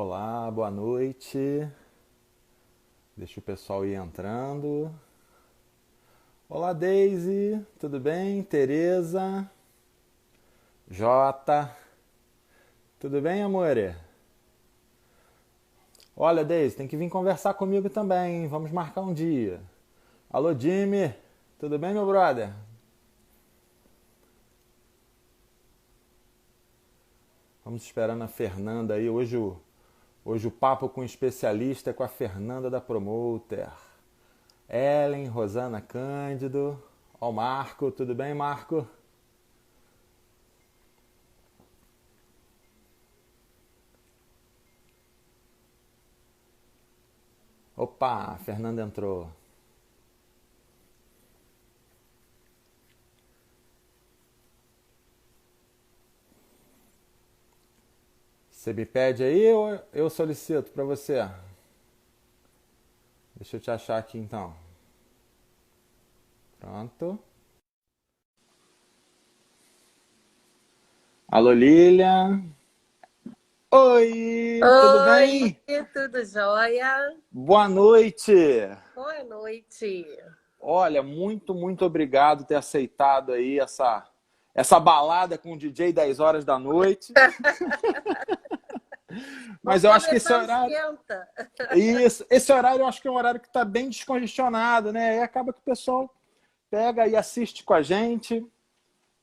Olá, boa noite. Deixa o pessoal ir entrando. Olá, Daisy, tudo bem? Tereza, Jota, tudo bem, amore? Olha, Daisy, tem que vir conversar comigo também, hein? Vamos marcar um dia. Alô, Jimmy, tudo bem, meu brother? Vamos esperando a Fernanda aí. Hoje o papo com o especialista é com a Fernanda da Promoter. Ellen, Rosana Cândido, ó o Marco, tudo bem, Marco? Opa, a Fernanda entrou. Você me pede aí ou eu solicito para você? Deixa eu te achar aqui então. Pronto. Alô, Lilian. Oi, tudo Oi, bem? tudo jóia? Boa noite. Boa noite. Olha, muito obrigado por ter aceitado aí essa balada com o DJ 10 horas da noite. Mas Vamos eu acho que esse começar o horário, esquenta. esse horário eu acho que é um horário que está bem descongestionado, né? E acaba que o pessoal pega e assiste com a gente.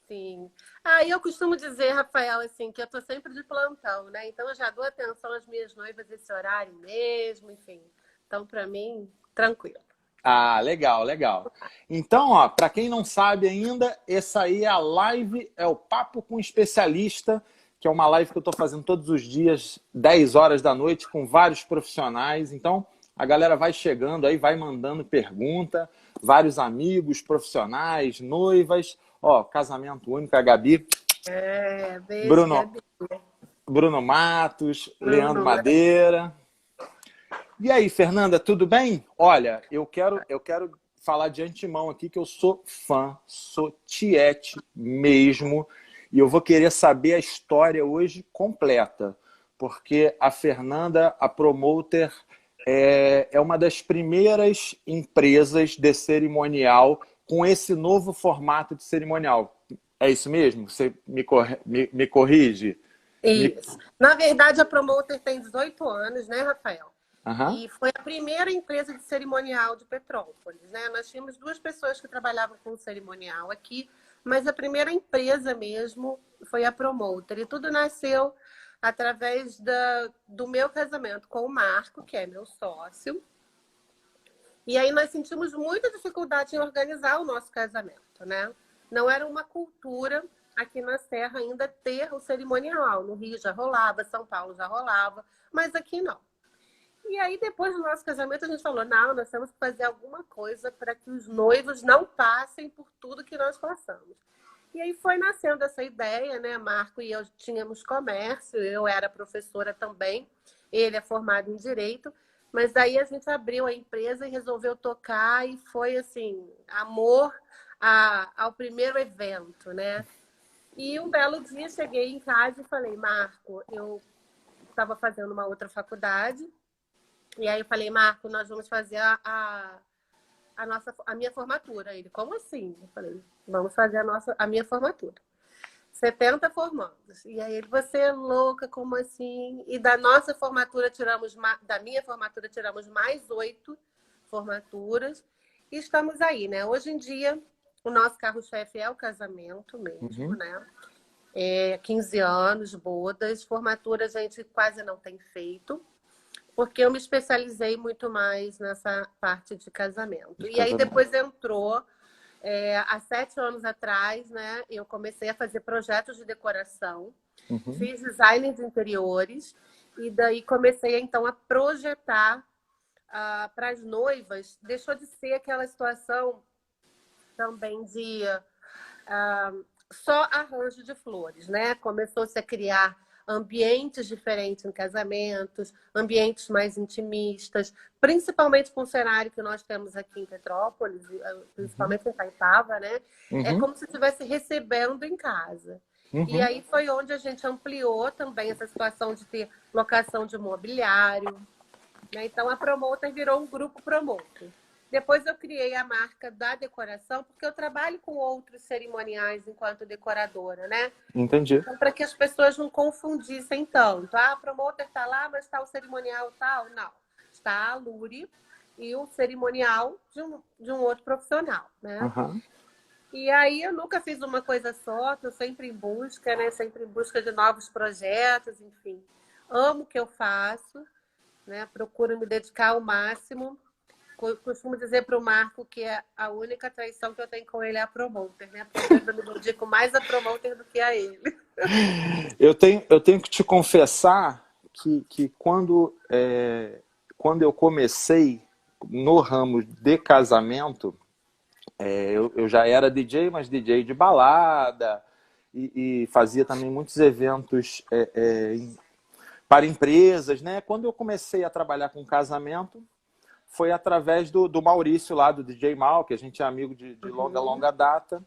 Sim. Eu costumo dizer, Rafael, assim, que eu tô sempre de plantão, né? Então eu já dou atenção às minhas noivas esse horário mesmo, enfim. Então, para mim, tranquilo. Ah, legal, legal. Então, ó, para quem não sabe ainda, essa aí é a live, é o Papo com Especialista, que é uma live que eu estou fazendo todos os dias, 10 horas da noite, com vários profissionais. Então, a galera vai chegando aí, vai mandando pergunta, vários amigos, profissionais, noivas. Ó, casamento único, a Gabi, Beijo, Bruno, Gabi. Bruno Matos, Leandro Bruno. Madeira. E aí, Fernanda, tudo bem? Olha, eu quero falar de antemão aqui que eu sou fã, sou tiete mesmo, e eu vou querer saber a história hoje completa, porque a Fernanda, a Promoter, é uma das primeiras empresas de cerimonial com esse novo formato de cerimonial. É isso mesmo? Você me corrige? Me... Isso. Na verdade, a Promoter tem 18 anos, né, Rafael? Aham. E foi a primeira empresa de cerimonial de Petrópolis, né? Nós tínhamos duas pessoas que trabalhavam com cerimonial aqui, mas a primeira empresa mesmo foi a Promoter. E tudo nasceu através do meu casamento com o Marco, que é meu sócio. E aí nós sentimos muita dificuldade em organizar o nosso casamento, né? Não era uma cultura aqui na Serra ainda ter o cerimonial. No Rio já rolava, São Paulo já rolava, mas aqui não. E aí, depois do nosso casamento, a gente falou: não, nós temos que fazer alguma coisa para que os noivos não passem por tudo que nós passamos. E aí foi nascendo essa ideia, né? Marco e eu tínhamos comércio, eu era professora também, ele é formado em direito, mas aí a gente abriu a empresa e resolveu tocar, e foi assim, amor ao primeiro evento, né? E um belo dia cheguei em casa e falei: Marco, eu estava fazendo uma outra faculdade. E aí eu falei: Marco, nós vamos fazer a minha formatura. Ele: como assim? Eu falei: vamos fazer a minha formatura. 70 formandos. E aí ele: você é louca, como assim? E da nossa formatura da minha formatura tiramos mais 8 formaturas. E estamos aí, né? Hoje em dia, o nosso carro-chefe é o casamento mesmo, Uhum. né? 15 anos, bodas, formatura a gente quase não tem feito, porque eu me especializei muito mais nessa parte de casamento. De E aí casamento. depois entrou, há 7 anos atrás, né? Eu comecei a fazer projetos de decoração, Uhum. fiz design de interiores, e daí comecei então a projetar para as noivas. Deixou de ser aquela situação também de só arranjo de flores, né? Começou-se a criar ambientes diferentes em casamentos, ambientes mais intimistas, principalmente com o cenário que nós temos aqui em Petrópolis, Uhum. principalmente em Itaipava, né? É Uhum. como se estivesse recebendo em casa. E aí foi onde a gente ampliou também essa situação de ter locação de mobiliário, né? Então, a Promoter virou um grupo Promoter. Depois eu criei a marca da decoração, porque eu trabalho com outros cerimoniais enquanto decoradora, né? Entendi. Então, para que as pessoas não confundissem tanto. Ah, a Promoter está lá, mas está o cerimonial tal. Não. Está a Luri e o cerimonial de um outro profissional, né? Uhum. E aí eu nunca fiz uma coisa só, estou sempre em busca, né? Sempre em busca de novos projetos, enfim. Amo o que eu faço, né? Procuro me dedicar ao máximo. Costumo dizer para o Marco que é a única traição que eu tenho com ele é a Promoter, né? Porque às vezes eu me dedico mais a Promoter do que a ele. Eu tenho que te confessar que quando eu comecei no ramo de casamento, eu já era DJ, mas DJ de balada, e fazia também muitos eventos para empresas, né? Quando eu comecei a trabalhar com casamento, foi através do Maurício lá, do DJ Mal, que a gente é amigo de longa data.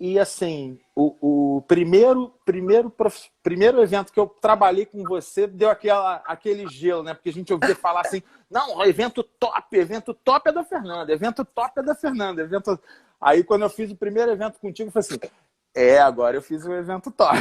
E assim, o primeiro evento que eu trabalhei com você deu aquele gelo, né? Porque a gente ouvia falar assim, não, evento top é da Fernanda, evento top é da Fernanda. Aí quando eu fiz o primeiro evento contigo, eu falei assim, agora eu fiz um evento top.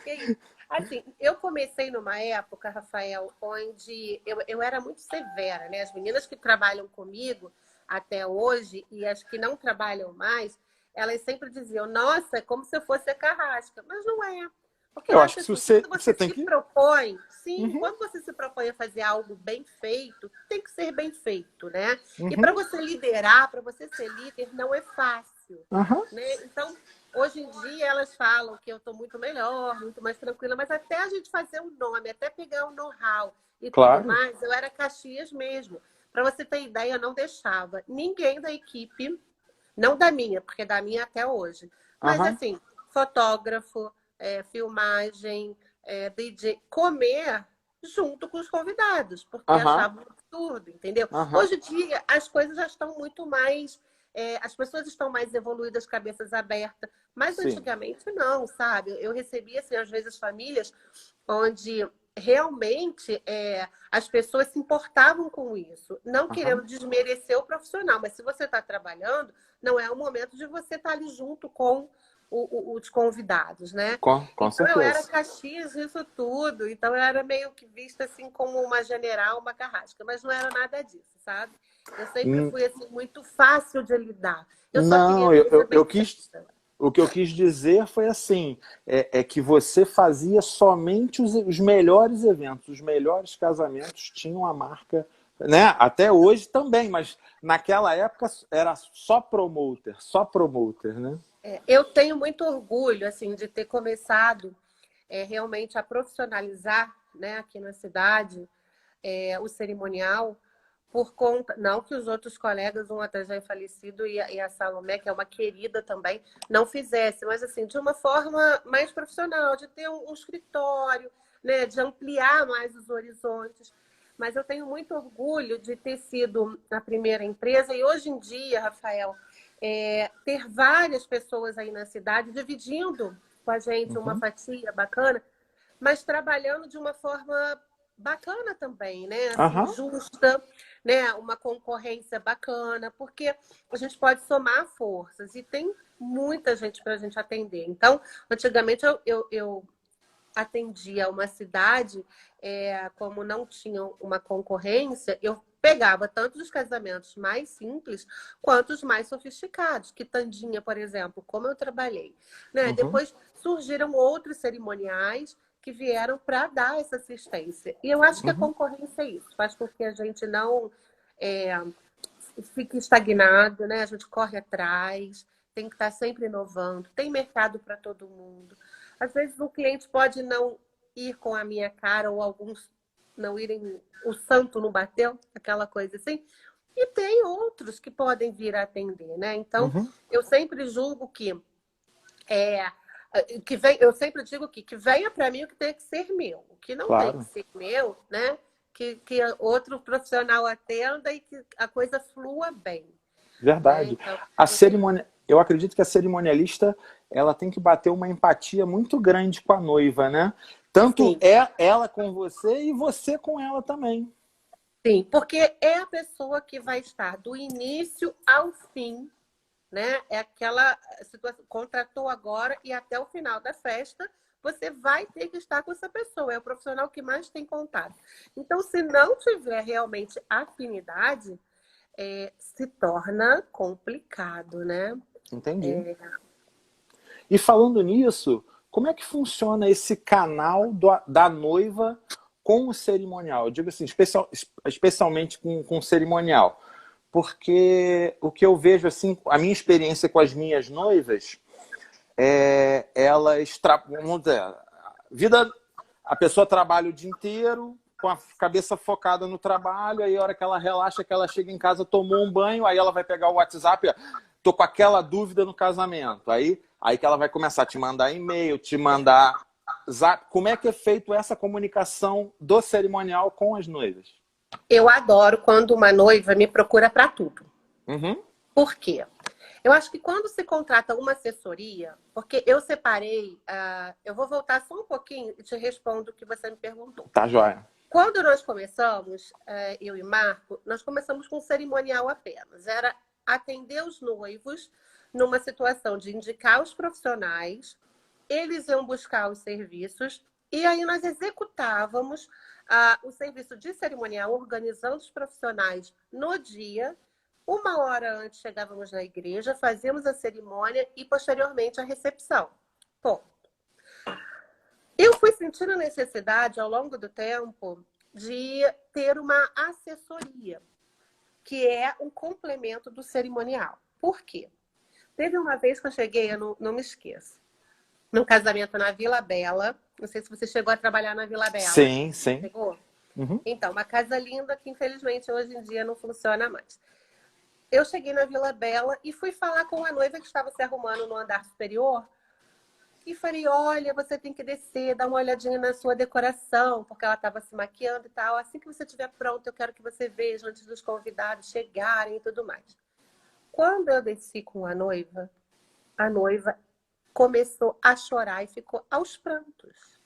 Que isso. Assim, eu comecei numa época, Rafael, onde eu era muito severa, né? As meninas que trabalham comigo até hoje e as que não trabalham mais, elas sempre diziam, nossa, é como se eu fosse a carrasca. Mas não é. Porque eu Eu acho acho que assim, você quando você tem se que... propõe, sim, quando você se propõe a fazer algo bem feito, tem que ser bem feito, né? E para você liderar, para você ser líder, não é fácil, né? Então, hoje em dia elas falam que eu estou muito melhor, muito mais tranquila, mas até a gente fazer um nome, até pegar o know-how e tudo Claro. mais, eu era Caxias mesmo. Para você ter ideia, eu não deixava ninguém da equipe, não da minha, porque da minha até hoje, mas assim, fotógrafo, filmagem, DJ, comer junto com os convidados, porque achava um absurdo, entendeu? Hoje em dia, as coisas já estão muito mais... as pessoas estão mais evoluídas, cabeças abertas, mas Sim. antigamente não, sabe? Eu recebia, assim, às vezes, famílias onde realmente as pessoas se importavam com isso, não querendo desmerecer o profissional, mas se você está trabalhando, não é o momento de você estar ali junto com os convidados, né? Com Então certeza. eu era Caxias isso tudo, então eu era meio que vista assim como uma general, uma carrasca, mas não era nada disso, sabe? Eu sempre fui assim muito fácil de lidar. Eu só queria Não, coisa bem feita. o que eu quis dizer foi assim, que você fazia somente os melhores eventos, os melhores casamentos tinham a marca, né? Até hoje também, mas naquela época era só promoter, né? Eu tenho muito orgulho assim de ter começado realmente a profissionalizar, né, aqui na cidade, o cerimonial, por conta, não que os outros colegas, um até já é falecido e a Salomé, que é uma querida também, não fizesse, mas assim, de uma forma mais profissional, de ter um escritório, né, de ampliar mais os horizontes. Mas eu tenho muito orgulho de ter sido a primeira empresa e hoje em dia, Rafael, ter várias pessoas aí na cidade dividindo com a gente uma fatia bacana, mas trabalhando de uma forma bacana também, né? Assim, justa, né? Uma concorrência bacana, porque a gente pode somar forças e tem muita gente para a gente atender. Então, antigamente eu atendia uma cidade, como não tinham uma concorrência, eu pegava tanto os casamentos mais simples quanto os mais sofisticados. Quitandinha, por exemplo, como eu trabalhei. Né? Depois surgiram outros cerimoniais que vieram para dar essa assistência. E eu acho que a concorrência é isso. Faz com que a gente não fique estagnado, né? A gente corre atrás, tem que estar sempre inovando. Tem mercado para todo mundo. Às vezes o cliente pode não ir com a minha cara ou alguns não irem, o santo não bateu, aquela coisa assim. E tem outros que podem vir a atender, né? Então, eu sempre julgo eu sempre digo que venha para mim o que tem que ser meu. O que não tem que ser meu, né? Que outro profissional atenda e que a coisa flua bem. Verdade. Né? Então, eu acredito que a cerimonialista ela tem que bater uma empatia muito grande com a noiva, né? Tanto Sim, é ela com você e você com ela também. sim, porque é a pessoa que vai estar do início ao fim, né? É aquela situação, contratou agora e até o final da festa, você vai ter que estar com essa pessoa, é o profissional que mais tem contato. Então, se não tiver realmente afinidade, se torna complicado, né? Entendi. E falando nisso, como é que funciona esse canal da noiva com o cerimonial? Eu digo assim, especialmente com o cerimonial. Porque o que eu vejo, assim, a minha experiência com as minhas noivas, elas, vamos dizer, a pessoa trabalha o dia inteiro, com a cabeça focada no trabalho, aí a hora que ela relaxa, que ela chega em casa, tomou um banho, aí ela vai pegar o WhatsApp, tô com aquela dúvida no casamento. Aí que ela vai começar a te mandar e-mail, te mandar zap. Como é que é feito essa comunicação do cerimonial com as noivas? Eu adoro quando uma noiva me procura para tudo. Uhum. Por quê? Eu acho que quando se contrata uma assessoria, porque eu separei, eu vou voltar só um pouquinho e te respondo o que você me perguntou. Tá, joia. Quando nós começamos, eu e Marco, nós começamos com um cerimonial apenas. Era atender os noivos numa situação de indicar os profissionais, eles iam buscar os serviços, e aí nós executávamos o serviço de cerimonial, organizando os profissionais no dia. Uma hora antes chegávamos na igreja, fazíamos a cerimônia e posteriormente a recepção. Bom, eu fui sentindo a necessidade ao longo do tempo de ter uma assessoria, que é um complemento do cerimonial. Por quê? Teve uma vez que eu cheguei, eu não me esqueço, num casamento na Vila Bela. Não sei se você chegou a trabalhar na Vila Bela. Sim, sim. Chegou? Uhum. Então, uma casa linda que infelizmente hoje em dia não funciona mais. Eu cheguei na Vila Bela e fui falar com a noiva que estava se arrumando no andar superior. E falei, olha, você tem que descer, dar uma olhadinha na sua decoração, porque ela estava se maquiando e tal. Assim que você estiver pronto, eu quero que você veja antes dos convidados chegarem e tudo mais. Quando eu desci com a noiva começou a chorar e ficou aos prantos.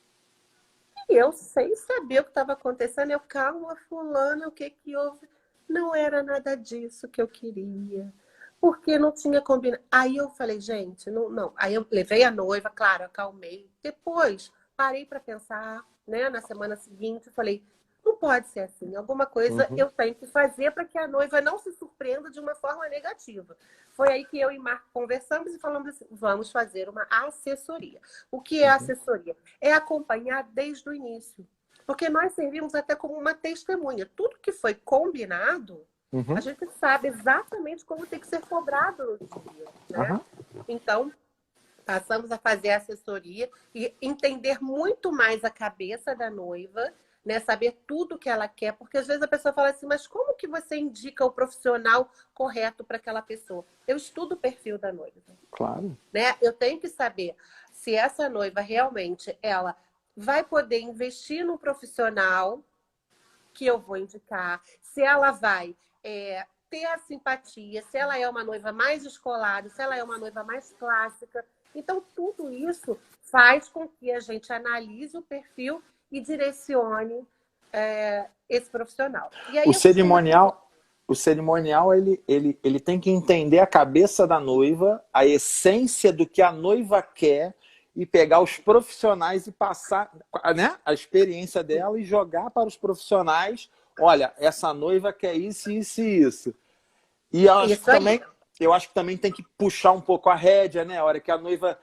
E eu, sem saber o que estava acontecendo, eu, calma, fulana, o que que houve? Não era nada disso que eu queria. Porque não tinha combinado. Aí eu falei, gente, não, não. Aí eu levei a noiva, claro, acalmei. Depois, parei para pensar, né, na semana seguinte, falei, não pode ser assim. Alguma coisa Uhum. eu tenho que fazer para que a noiva não se surpreenda de uma forma negativa. Foi aí que eu e Marco conversamos e falamos assim, vamos fazer uma assessoria. O que é Uhum. assessoria? É acompanhar desde o início. Porque nós servimos até como uma testemunha. Tudo que foi combinado, a Uhum. gente sabe exatamente como tem que ser cobrado no dia, né? Uhum. Então, passamos a fazer a assessoria e entender muito mais a cabeça da noiva, né? Saber tudo que ela quer, porque às vezes a pessoa fala assim, mas como que você indica o profissional correto para aquela pessoa? Eu estudo o perfil da noiva, Claro. né? Eu tenho que saber se essa noiva realmente ela vai poder investir no profissional que eu vou indicar, se ela vai ter a simpatia, se ela é uma noiva mais descolada, se ela é uma noiva mais clássica. Então, tudo isso faz com que a gente analise o perfil e direcione esse profissional. E aí O eu costumo... cerimonial, o cerimonial ele tem que entender a cabeça da noiva, a essência do que a noiva quer e pegar os profissionais e passar, né, a experiência dela e jogar para os profissionais. Olha, essa noiva quer isso, isso e isso. E Isso aí. eu acho que também tem que puxar um pouco a rédea, né? A hora que a noiva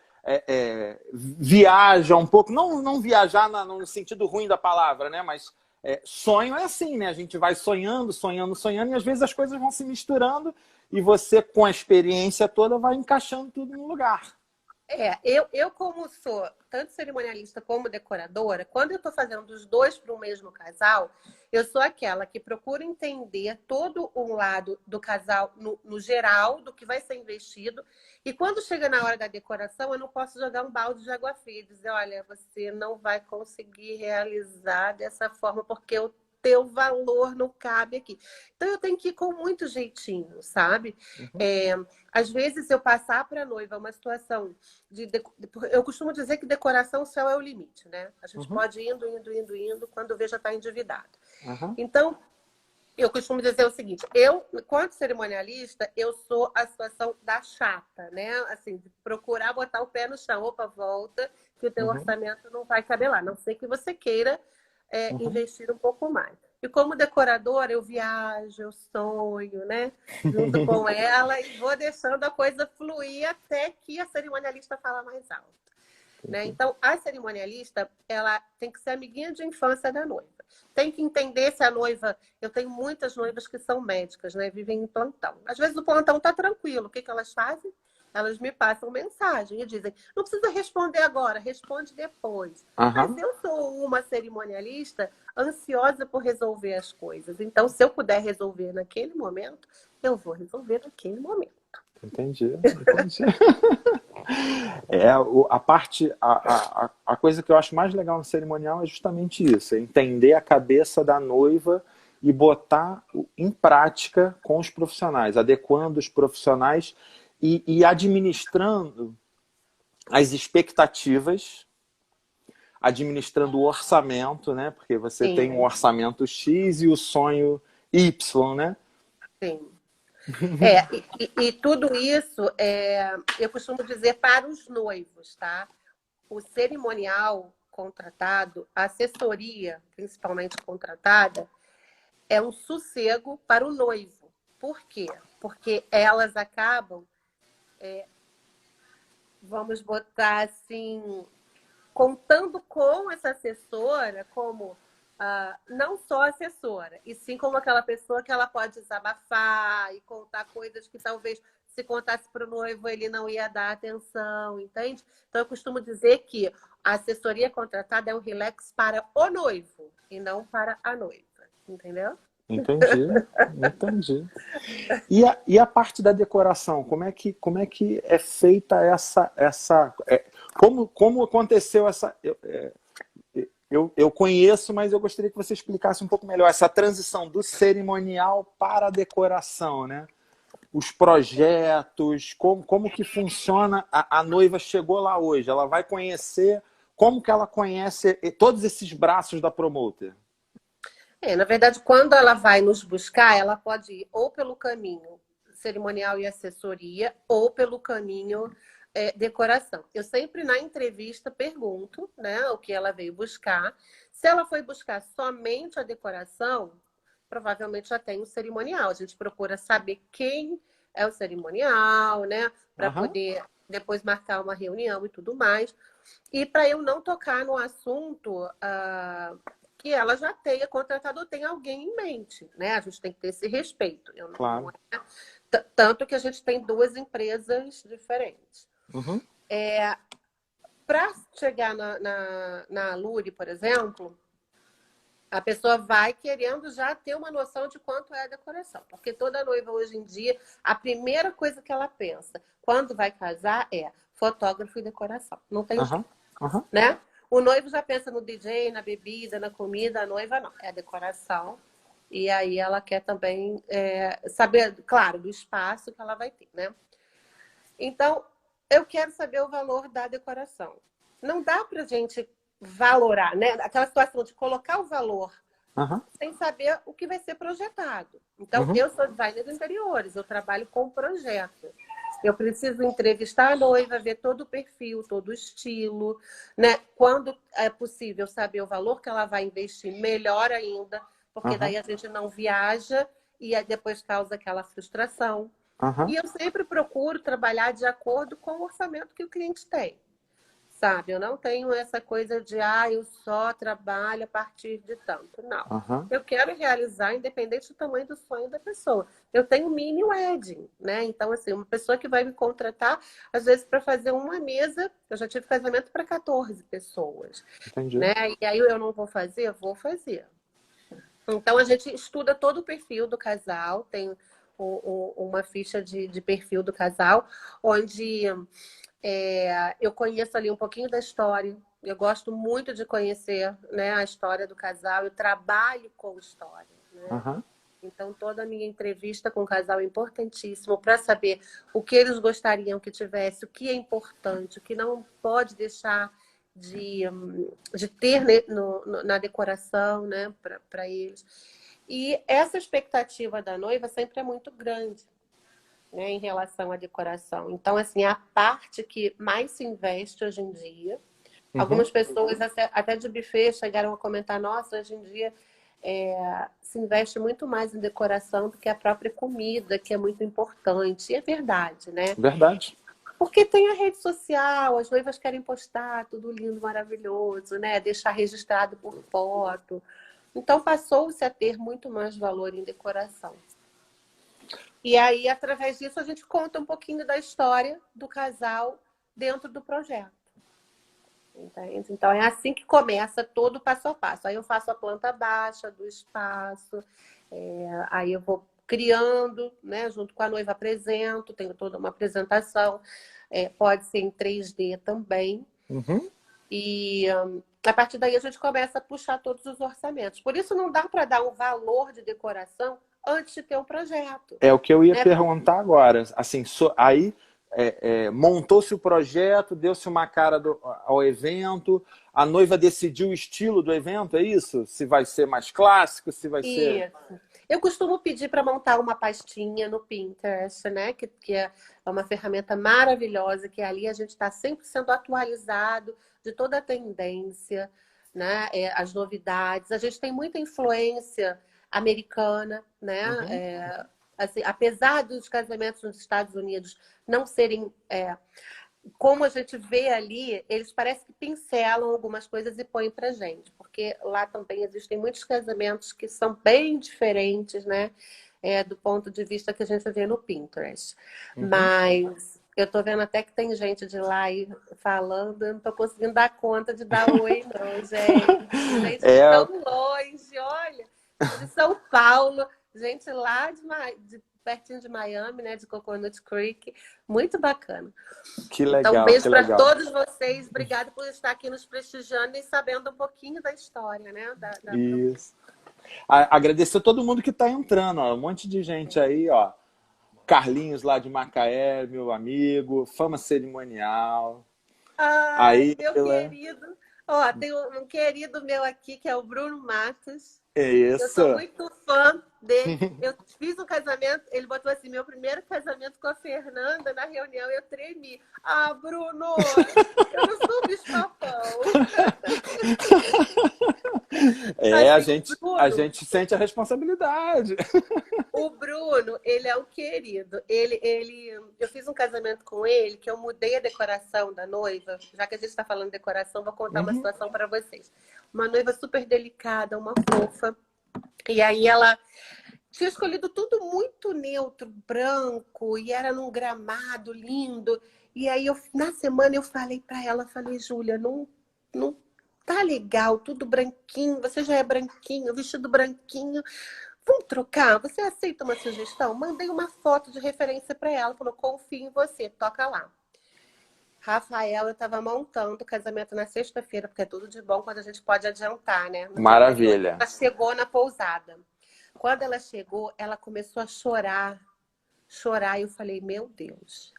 viaja um pouco, não viajar no sentido ruim da palavra, né? Mas sonho é assim, né? A gente vai sonhando, sonhando, sonhando, e às vezes as coisas vão se misturando e você, com a experiência toda, vai encaixando tudo no lugar. Eu como sou tanto cerimonialista como decoradora, quando eu estou fazendo os dois para o mesmo casal, eu sou aquela que procura entender todo o lado do casal no geral, do que vai ser investido. E quando chega na hora da decoração, eu não posso jogar um balde de água fria e dizer, olha, você não vai conseguir realizar dessa forma, porque eu teu valor não cabe aqui. Então, eu tenho que ir com muito jeitinho, sabe? Às vezes, eu passar para a noiva uma situação eu costumo dizer que decoração, o céu é o limite, né? A gente pode ir indo, quando vê já está endividado. Então, eu costumo dizer o seguinte, eu, quanto cerimonialista, eu sou a situação da chata, né? Assim, de procurar botar o pé no chão. Opa, volta, que o teu orçamento não vai caber lá. A não sei que você queira investir um pouco mais. E como decoradora, eu viajo, eu sonho, né? Junto com ela e vou deixando a coisa fluir até que a cerimonialista fala mais alto. Né? Então, a cerimonialista, ela tem que ser amiguinha de infância da noiva. Tem que entender se a noiva... Eu tenho muitas noivas que são médicas, né? Vivem em plantão. Às vezes o plantão está tranquilo. O que elas fazem? Elas me passam mensagem e dizem, não precisa responder agora, responde depois. Mas eu sou uma cerimonialista ansiosa por resolver as coisas. Então, se eu puder resolver naquele momento, eu vou resolver naquele momento. Entendi. A coisa que eu acho mais legal no cerimonial é justamente isso, é entender a cabeça da noiva e botar em prática com os profissionais, adequando os profissionais e administrando as expectativas, administrando o orçamento, né? Porque você tem um orçamento X e o sonho Y, né? Sim. E tudo isso, eu costumo dizer para os noivos, tá? O cerimonial contratado, a assessoria, principalmente contratada, é um sossego para o noivo. Por quê? Porque elas acabam, vamos botar assim, contando com essa assessora como não só assessora, e sim como aquela pessoa que ela pode desabafar e contar coisas que talvez se contasse para o noivo ele não ia dar atenção, entende? Então eu costumo dizer que a assessoria contratada é um relax para o noivo e não para a noiva, entendeu? Entendi. E a parte da decoração, como é que é feita como aconteceu essa... Eu conheço, mas eu gostaria que você explicasse um pouco melhor essa transição do cerimonial para a decoração, né? Os projetos, como que funciona, a noiva chegou lá hoje, ela vai conhecer, como que ela conhece todos esses braços da promoter? Na verdade, quando ela vai nos buscar, ela pode ir ou pelo caminho cerimonial e assessoria, ou pelo caminho decoração. Eu sempre na entrevista pergunto, né, o que ela veio buscar. Se ela foi buscar somente a decoração, provavelmente já tem o cerimonial. A gente procura saber quem é o cerimonial, né, para poder depois marcar uma reunião e tudo mais. E para eu não tocar no assunto que ela já tenha contratado ou tenha alguém em mente, né? A gente tem que ter esse respeito. Claro. Tanto que a gente tem duas empresas diferentes. Para chegar na Alure, por exemplo, a pessoa vai querendo já ter uma noção de quanto é a decoração. Porque toda noiva hoje em dia, a primeira coisa que ela pensa quando vai casar é fotógrafo e decoração. Não tem jeito, né? O noivo já pensa no DJ, na bebida, na comida. A noiva não, é a decoração. E aí ela quer também saber, claro, do espaço que ela vai ter, né? Então, eu quero saber o valor da decoração. Não dá pra gente valorar, né? Aquela situação de colocar o valor sem saber o que vai ser projetado. Então, eu sou designer de interiores, eu trabalho com projeto. Eu preciso entrevistar a noiva, ver todo o perfil, todo o estilo, né? Quando é possível saber o valor que ela vai investir, melhor ainda, porque daí a gente não viaja e depois causa aquela frustração. E eu sempre procuro trabalhar de acordo com o orçamento que o cliente tem. Sabe? Eu não tenho essa coisa de, eu só trabalho a partir de tanto. Não. Eu quero realizar, independente do tamanho do sonho da pessoa. Eu tenho mini wedding, né? Então, assim, uma pessoa que vai me contratar, às vezes, para fazer uma mesa, eu já tive casamento para 14 pessoas. Entendi. Né? E aí eu não vou fazer? Vou fazer. Então, a gente estuda todo o perfil do casal, tem uma ficha de perfil do casal, onde eu conheço ali um pouquinho da história, Eu gosto muito de conhecer, né, a história do casal. Eu trabalho com história, né? Aham. Então, toda a minha entrevista com o casal é importantíssimo para saber o que eles gostariam que tivesse, o que é importante, o que não pode deixar de ter na decoração, né, para eles. E essa expectativa da noiva sempre é muito grande, né, em relação à decoração. Então, assim, é a parte que mais se investe hoje em dia. Uhum. Algumas pessoas, até de buffet, chegaram a comentar: nossa, hoje em dia se investe muito mais em decoração do que a própria comida, que é muito importante. E é verdade, né? Verdade. Porque tem a rede social, as noivas querem postar tudo lindo, maravilhoso, né? Deixar registrado por foto. Então, passou-se a ter muito mais valor em decoração. E aí, através disso, a gente conta um pouquinho da história do casal dentro do projeto. Entende? Então, é assim que começa todo o passo a passo. Aí eu faço a planta baixa do espaço, aí eu vou criando, né? Junto com a noiva apresento, tenho toda uma apresentação, pode ser em 3D também. Uhum. E a partir daí a gente começa a puxar todos os orçamentos. Por isso não dá para dar um valor de decoração antes de ter um projeto. É o que eu ia Né? perguntar agora. Assim, aí montou-se o projeto, deu-se uma cara ao evento, a noiva decidiu o estilo do evento, é isso? Se vai ser mais clássico, se vai ser... Isso. Eu costumo pedir para montar uma pastinha no Pinterest, né? Que é uma ferramenta maravilhosa, que ali a gente está sempre sendo atualizado de toda a tendência, né? As novidades. A gente tem muita influência americana, né? Uhum. Assim, apesar dos casamentos nos Estados Unidos não serem como a gente vê ali, eles parecem que pincelam algumas coisas e põem pra gente, porque lá também existem muitos casamentos que são bem diferentes, né? Do ponto de vista que a gente vê no Pinterest. Uhum. Mas eu tô vendo até que tem gente de lá aí falando, eu não tô conseguindo dar conta de dar oi, não, gente. Gente de tão longe, olha, de São Paulo, gente lá de pertinho de Miami, né? De Coconut Creek. Muito bacana. Que Então, um legal, beijo que para legal. todos vocês. Obrigada por estar aqui nos prestigiando e sabendo um pouquinho da história, né? Isso. Agradecer a todo mundo que está entrando, ó. Um monte de gente aí, ó. Carlinhos lá de Macaé, meu amigo, Fama Cerimonial. Ai, Aí, meu querido. Ó, tem um querido meu aqui, que é o Bruno Matos. é Eu isso. sou muito fã dele. Eu fiz um casamento, ele botou assim, meu primeiro casamento com a Fernanda, na reunião eu tremi. Ah, Bruno, eu não sou bicho-papão. Assim, A gente sente a responsabilidade. O Bruno, ele é um querido. Eu fiz um casamento com ele, que eu mudei a decoração da noiva. Já que a gente está falando de decoração, vou contar uma situação para vocês. Uma noiva super delicada, uma fofa. E aí ela tinha escolhido tudo muito neutro, branco, e era num gramado lindo. E aí, na semana, eu falei para ela, falei, Júlia, não tá legal, tudo branquinho, você já é branquinho, vestido branquinho. Vamos trocar? Você aceita uma sugestão? Mandei uma foto de referência para ela. Falou, confio em você, toca lá. Rafael, eu estava montando o casamento na sexta-feira, porque é tudo de bom quando a gente pode adiantar, né? No dia anterior, Maravilha. ela chegou na pousada. Quando ela chegou, ela começou a chorar. Chorar, e eu falei, meu Deus.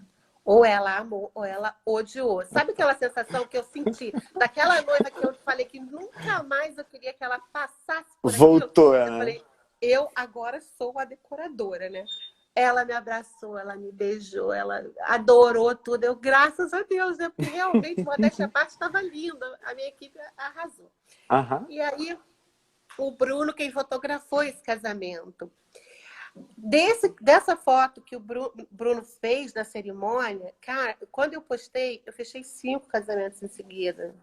Ou ela amou, ou ela odiou. Sabe aquela sensação que eu senti daquela noiva que eu falei que nunca mais eu queria que ela passasse por aquilo? Voltou, Eu falei, eu agora sou a decoradora, né? Ela me abraçou, ela me beijou, ela adorou tudo. Eu, graças a Deus, né? Porque realmente, modéstia à parte, estava linda. A minha equipe arrasou. Uhum. E aí, o Bruno, quem fotografou esse casamento. Dessa foto que o Bruno fez da cerimônia, cara, quando eu postei, eu fechei 5 casamentos em seguida.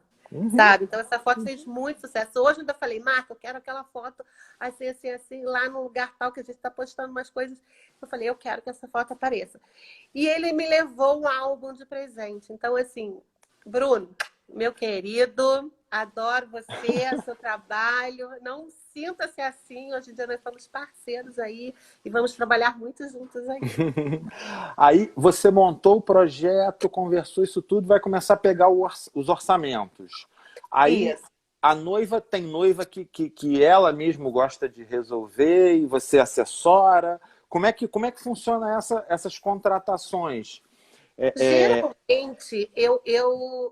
Sabe? Então, essa foto fez muito sucesso. Hoje eu ainda falei, Marta, eu quero aquela foto assim, assim, assim, lá no lugar tal que a gente está postando umas coisas. Eu falei, eu quero que essa foto apareça. E ele me levou um álbum de presente. Então, assim, Bruno, meu querido, adoro você, seu trabalho. Não sinta-se assim. Hoje em dia nós somos parceiros aí e vamos trabalhar muito juntos aí. Aí você montou o projeto, conversou isso tudo, vai começar a pegar os orçamentos. Aí Isso. a noiva tem noiva que ela mesmo gosta de resolver e você assessora. Como é que funciona essas contratações? É,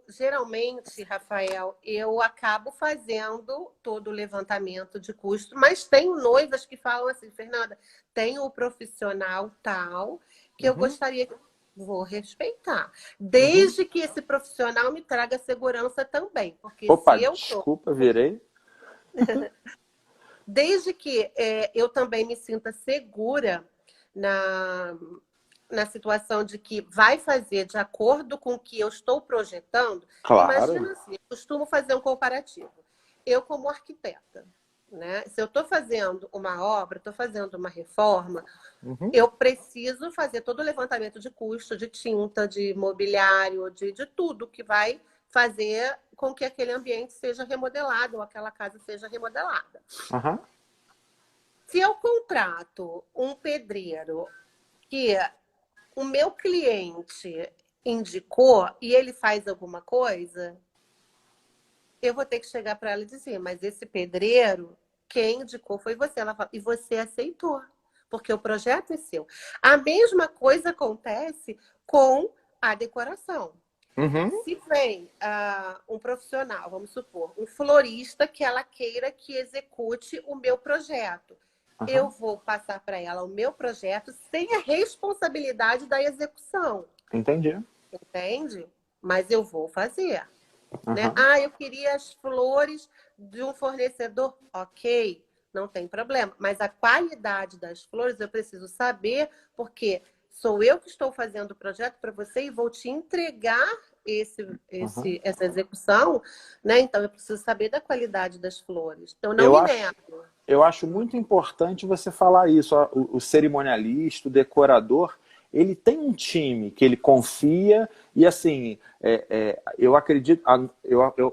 Geralmente, Rafael, eu acabo fazendo todo o levantamento de custo, mas tem noivas que falam assim, Fernanda, tem o profissional tal que eu uhum, gostaria que vou respeitar, uhum. desde que esse profissional me traga segurança também, porque Opa, se eu tô, desculpa, virei. desde que eu também me sinta segura na na situação de que vai fazer de acordo com o que eu estou projetando, Claro. imagina assim, eu costumo fazer um comparativo. Eu, como arquiteta, né? Se eu estou fazendo uma obra, estou fazendo uma reforma, Uhum, eu preciso fazer todo o levantamento de custo, de tinta, de mobiliário, de tudo que vai fazer com que aquele ambiente seja remodelado ou aquela casa seja remodelada. aham, Se eu contrato um pedreiro que o meu cliente indicou e ele faz alguma coisa, eu vou ter que chegar para ela e dizer, mas esse pedreiro, quem indicou foi você. Ela fala, e você aceitou, porque o projeto é seu. A mesma coisa acontece com a decoração. uhum, Se vem um profissional, vamos supor, um florista que ela queira que execute o meu projeto, eu aham. vou passar para ela o meu projeto sem a responsabilidade da execução, Entendi. entende? Mas eu vou fazer, né? Aham. Ah, eu queria as flores de um fornecedor, ok, não tem problema. Mas a qualidade das flores eu preciso saber, porque sou eu que estou fazendo o projeto para você e vou te entregar Aham. essa execução, né? Então eu preciso saber da qualidade das flores. Então não Eu me acho, nego. eu acho muito importante você falar isso. Ó, o cerimonialista, o decorador, ele tem um time que ele confia e assim, eu acredito,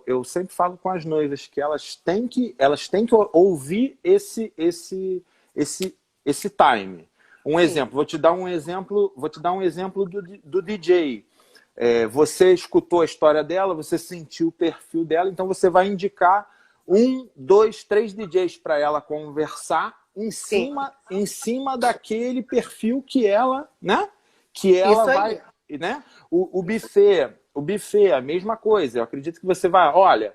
eu sempre falo com as noivas que elas têm que ouvir esse time. Um Sim, exemplo, vou te dar um exemplo do DJ. Você escutou a história dela, você sentiu o perfil dela, então você vai indicar um, dois, três DJs para ela conversar sim. em cima daquele perfil que ela, né? Que ela Isso vai, aí. né? O buffet, a mesma coisa. Eu acredito que você vai, olha,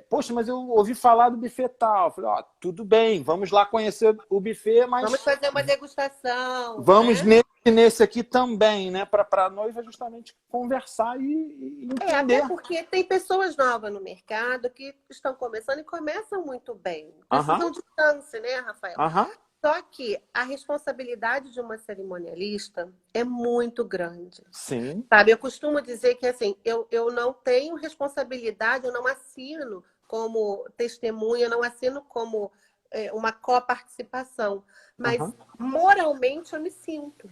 poxa, mas eu ouvi falar do buffet tal. Eu falei, ó, tudo bem, vamos lá conhecer o buffet, Vamos mas fazer uma degustação, vamos né? nesse aqui também, né? Para a noiva justamente conversar e Até entender. porque tem pessoas novas no mercado que estão começando e começam muito bem. Aham, Precisam de chance, né, Rafael? aham, Só que a responsabilidade de uma cerimonialista é muito grande. sim, Sabe, eu costumo dizer que assim, eu não tenho responsabilidade, eu não assino como testemunha, eu não assino como uma coparticipação, mas aham, moralmente eu me sinto.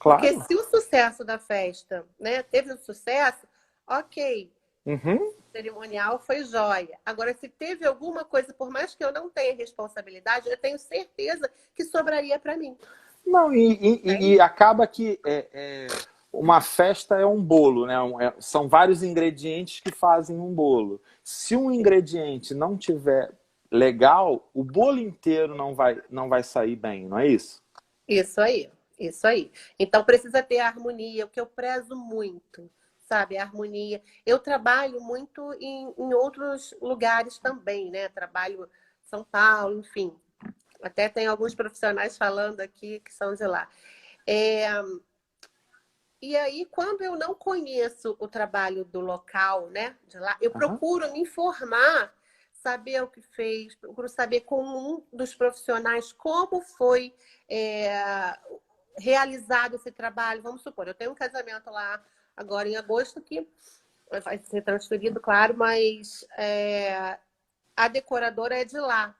Porque claro. se o sucesso da festa, né, teve um sucesso, ok, Uhum. o cerimonial foi jóia. Agora, se teve alguma coisa, por mais que eu não tenha responsabilidade, eu tenho certeza que sobraria para mim. Não, e Entende? acaba que uma festa é um bolo, né? São vários ingredientes que fazem um bolo. Se um ingrediente não tiver legal, o bolo inteiro não vai sair bem, não é isso? Isso aí, isso aí. Então precisa ter a harmonia, o que eu prezo muito, sabe? A harmonia. Eu trabalho muito em outros lugares também, né? Trabalho em São Paulo, enfim. Até tem alguns profissionais falando aqui que são de lá. É, e aí, quando eu não conheço o trabalho do local, né, de lá, eu Aham, procuro me informar, saber o que fez, procuro saber com um dos profissionais como foi realizado esse trabalho. Vamos supor, eu tenho um casamento lá agora em agosto que vai ser transferido, claro, mas a decoradora é de lá.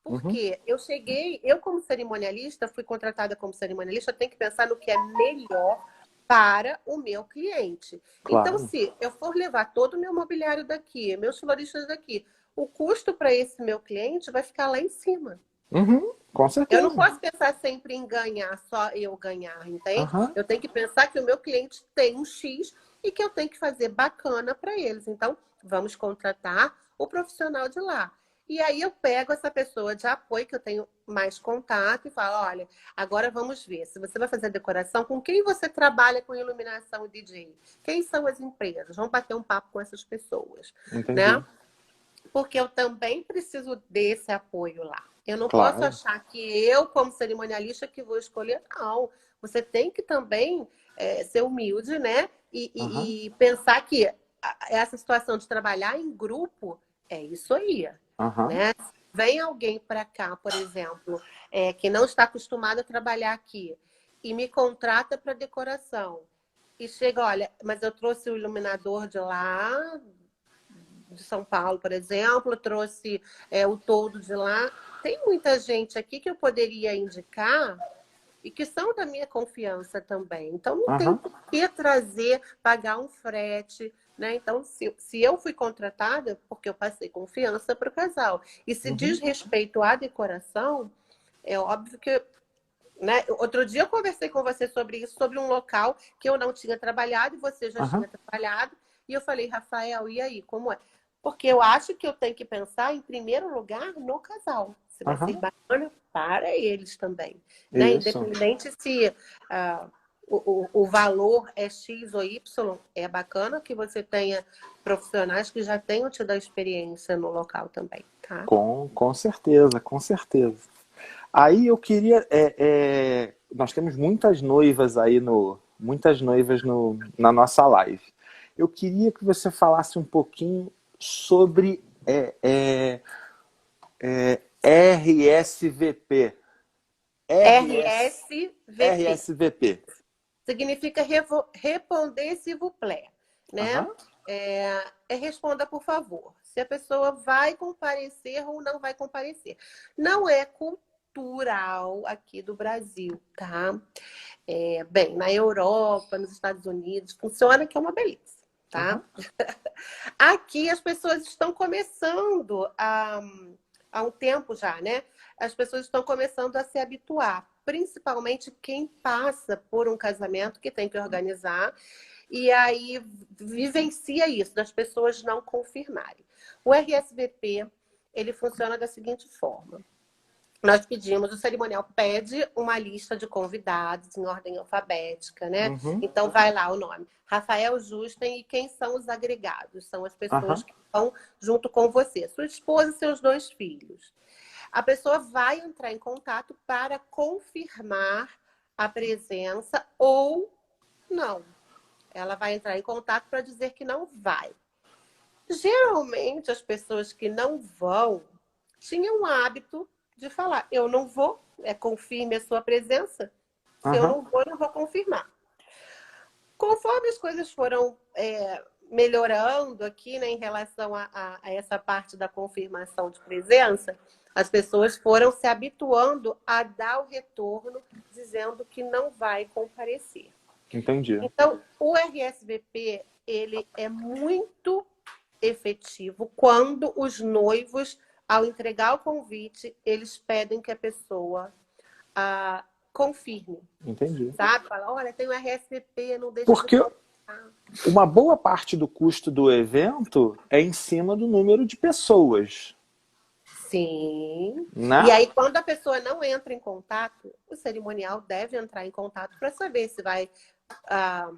uhum, Porque eu como cerimonialista, fui contratada como cerimonialista, eu tenho que pensar no que é melhor para o meu cliente. Então, claro. se eu for levar todo o meu mobiliário daqui, meus floristas daqui, o custo para esse meu cliente vai ficar lá em cima. Uhum, com Eu não certeza. posso pensar sempre em ganhar, só eu ganhar, entende? Aham, Eu tenho que pensar que o meu cliente tem um X e que eu tenho que fazer bacana para eles. Então, vamos contratar o profissional de lá. E aí eu pego essa pessoa de apoio, que eu tenho mais contato, e falo, olha, agora vamos ver, se você vai fazer a decoração, com quem você trabalha com iluminação e DJ? Quem são as empresas? Vamos bater um papo com essas pessoas, Entendi. né? Porque eu também preciso desse apoio lá. Eu não posso Claro. achar que eu, como cerimonialista, que vou escolher, não. Você tem que também ser humilde, né? Aham, E pensar que essa situação de trabalhar em grupo é isso aí, aham, né? Vem alguém para cá, por exemplo, que não está acostumado a trabalhar aqui e me contrata para decoração. E chega, olha, mas eu trouxe o iluminador de lá, de São Paulo, por exemplo, trouxe o toldo de lá. Tem muita gente aqui que eu poderia indicar e que são da minha confiança também. Então, não tem aham. por que trazer, pagar um frete. Né? Então, se eu fui contratada, porque eu passei confiança para o casal. E se diz Uhum, respeito à decoração, é óbvio que. Né? Outro dia eu conversei com você sobre isso, sobre um local que eu não tinha trabalhado e você já tinha aham, trabalhado. E eu falei, Rafael, e aí, como é? Porque eu acho que eu tenho que pensar, em primeiro lugar, no casal. Se vai ser aham. bacana para eles também. Né? Isso. Independente se o valor é X ou Y, é bacana que você tenha profissionais que já tenham tido a experiência no local também, tá? Com certeza, com certeza. Aí eu queria. Nós temos muitas noivas aí muitas noivas na nossa live. Eu queria que você falasse um pouquinho sobre RSVP. RS, RSVP. RSVP. Significa responder s'il vous plaît, né? Aham, Responda, por favor. Se a pessoa vai comparecer ou não vai comparecer. Não é cultural aqui do Brasil, tá? Bem, na Europa, nos Estados Unidos, funciona que é uma beleza, tá? aham, Aqui as pessoas estão começando há um tempo já, né? As pessoas estão começando a se habituar, principalmente quem passa por um casamento que tem que organizar e aí vivencia isso, das pessoas não confirmarem. O RSVP, ele funciona da seguinte forma. Nós pedimos, o cerimonial pede uma lista de convidados em ordem alfabética, né? uhum, Então vai lá o nome. Rafael Justen e quem são os agregados? São as pessoas aham, que estão junto com você, sua esposa e seus 2 filhos. A pessoa vai entrar em contato para confirmar a presença ou não. Ela vai entrar em contato para dizer que não vai. Geralmente, as pessoas que não vão tinham o hábito de falar: eu não vou, confirme a sua presença. Se eu aham, não vou, eu não vou confirmar. Conforme as coisas foram melhorando aqui, né, em relação a essa parte da confirmação de presença, as pessoas foram se habituando a dar o retorno dizendo que não vai comparecer. entendi. Então, o RSVP, ele é muito efetivo quando os noivos, ao entregar o convite, eles pedem que a pessoa confirme, Entendi. sabe? Fala, olha, tem o RSVP, não deixa de Porque faltar. uma boa parte do custo do evento é em cima do número de pessoas, Sim. E né? aí, quando a pessoa não entra em contato, o cerimonial deve entrar em contato para saber se vai ah,